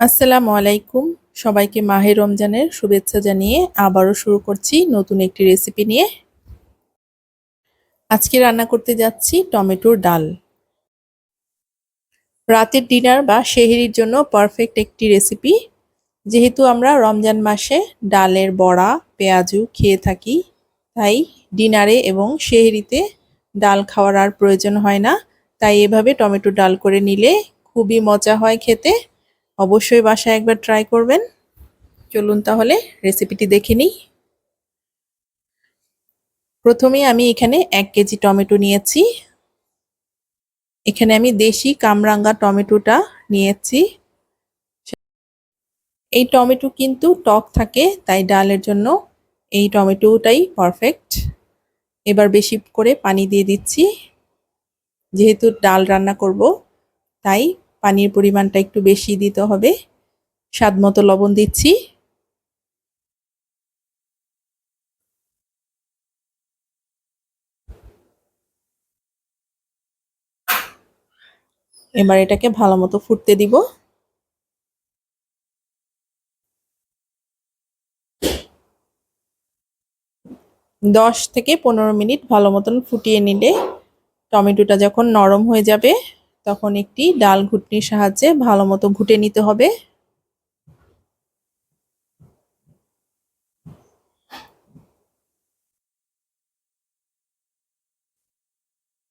আসসালামু আলাইকুম। সবাইকে মাহে রমজানের শুভেচ্ছা জানিয়ে আবারও শুরু করছি নতুন একটি রেসিপি নিয়ে। আজকে রান্না করতে যাচ্ছি টমেটোর ডাল। রাতের ডিনার বা সেহরির জন্য পারফেক্ট একটি রেসিপি। যেহেতু আমরা রমজান মাসে ডালের বড়া, পেঁয়াজু খেয়ে থাকি, তাই ডিনারে এবং সেহরিতে ডাল খাওয়ার আর প্রয়োজন হয় না। তাই এভাবে টমেটো ডাল করে নিলে খুবই মজা হয় খেতে। অবশ্যই বাসায় একবার ট্রাই করবেন। চলুন তাহলে রেসিপিটি দেখে নিই। প্রথমে আমি এখানে 1 কেজি টমেটো নিয়েছি। এখানে আমি দেশি কামরাঙ্গা টমেটোটা নিয়েছি। এই টমেটো কিন্তু টক থাকে, তাই ডালের জন্য এই টমেটোটাই পারফেক্ট। এবার বেশি করে পানি দিয়ে দিচ্ছি। যেহেতু ডাল রান্না করব, তাই পানির পরিমাণটা একটু বেশি দিতে হবে। স্বাদ মতো লবণ দিচ্ছি। এবার এটাকে ভালো মতো ফুটতে দিব। 10 থেকে 15 মিনিট ভালো মতন ফুটিয়ে নিলে টমেটোটা যখন নরম হয়ে যাবে, তখন একটি ডাল ঘুটনির সাহায্যে ভালো মতো ঘুটে নিতে হবে।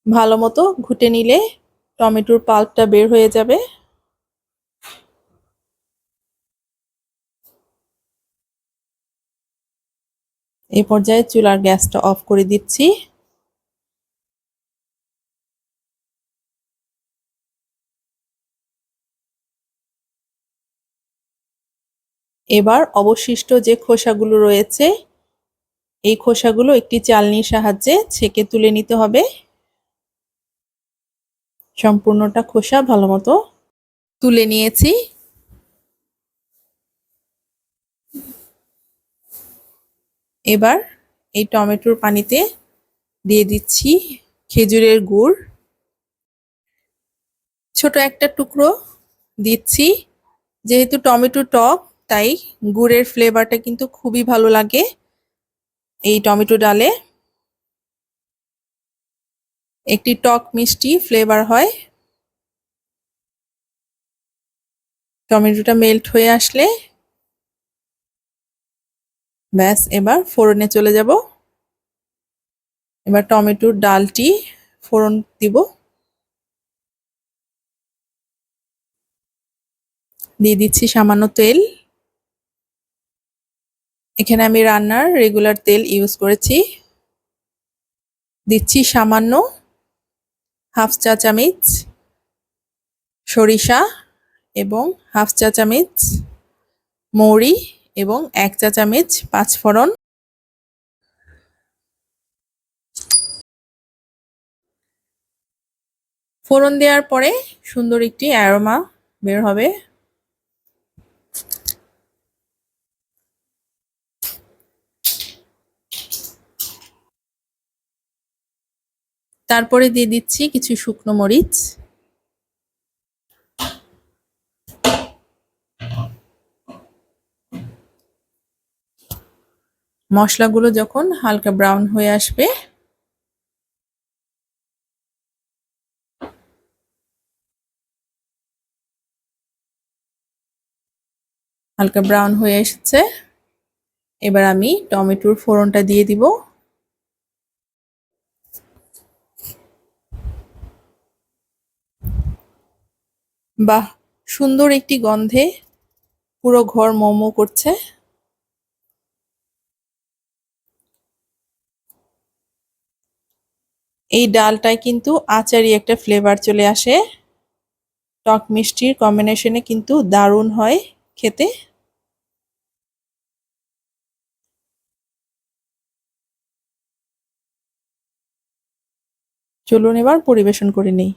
ভালো মতো ঘুটে নিলে টমেটোর পাল্পটা বের হয়ে যাবে। এই পর্যায়ে চুলার গ্যাসটা অফ করে দিচ্ছি। এবার অবশিষ্ট যে খোসাগুলো রয়েছে, এই খোসাগুলো একটি চালনির সাহায্যে ছেঁকে তুলে নিতে হবে। সম্পূর্ণটা খোসা ভালো মতো তুলে নিয়েছি। এবার এই টমেটোর পানিতে দিয়ে দিচ্ছি খেজুরের গুড়। ছোট একটা টুকরো দিচ্ছি। যেহেতু টমেটো টক, তাই গুড়ের ফ্লেভারটা কিন্তু খুবই ভালো লাগে এই টমেটো ডালে। একটি টক মিষ্টি ফ্লেভার হয়। টমেটোটা মেল্ট হয়ে আসলে ব্যাস, এবার ফোড়নে চলে যাব। এবার টমেটোর ডালটি ফোড়ন দিব। দিয়ে দিচ্ছি সামান্য তেল। এখানে আমি রান্নার রেগুলার তেল ইউজ করেছি। দিচ্ছি সামান্য হাফ চা চামচ সরিষা এবং হাফ চা চামচ মৌরি এবং 1 চা চামচ পাঁচফোড়ন। ফোড়ন দেওয়ার পরে সুন্দর একটি অ্যারোমা বের হবে। তারপরে দিয়ে দিচ্ছি কিছু শুকনো মরিচ। মশলাগুলো যখন হালকা ব্রাউন হয়ে আসবে, হালকা ব্রাউন হয়ে এসেছে, এবার আমি টমেটোর ফোড়নটা দিয়ে দিব। বাহ, সুন্দর একটি গন্ধে পুরো ঘর মোমো করছে। এই ডালটায় কিন্তু আচারি একটা ফ্লেভার চলে আসে। টক মিষ্টির কম্বিনেশনে কিন্তু দারুণ হয় খেতে। চলুন এবার পরিবেশন করে নেই।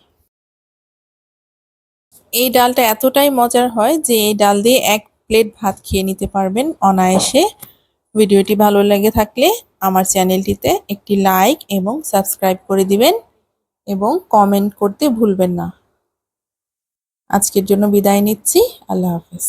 এই ডালটা এতটাই মজার হয় যে এই ডাল দিয়ে 1 প্লেট ভাত খেয়ে নিতে পারবেন অনায়াসে। ভিডিওটি ভালো লেগে থাকলে আমার চ্যানেলটিতে একটি লাইক এবং সাবস্ক্রাইব করে দিবেন এবং কমেন্ট করতে ভুলবেন না। আজকের জন্য বিদায় নিচ্ছি। আল্লাহ হাফেজ।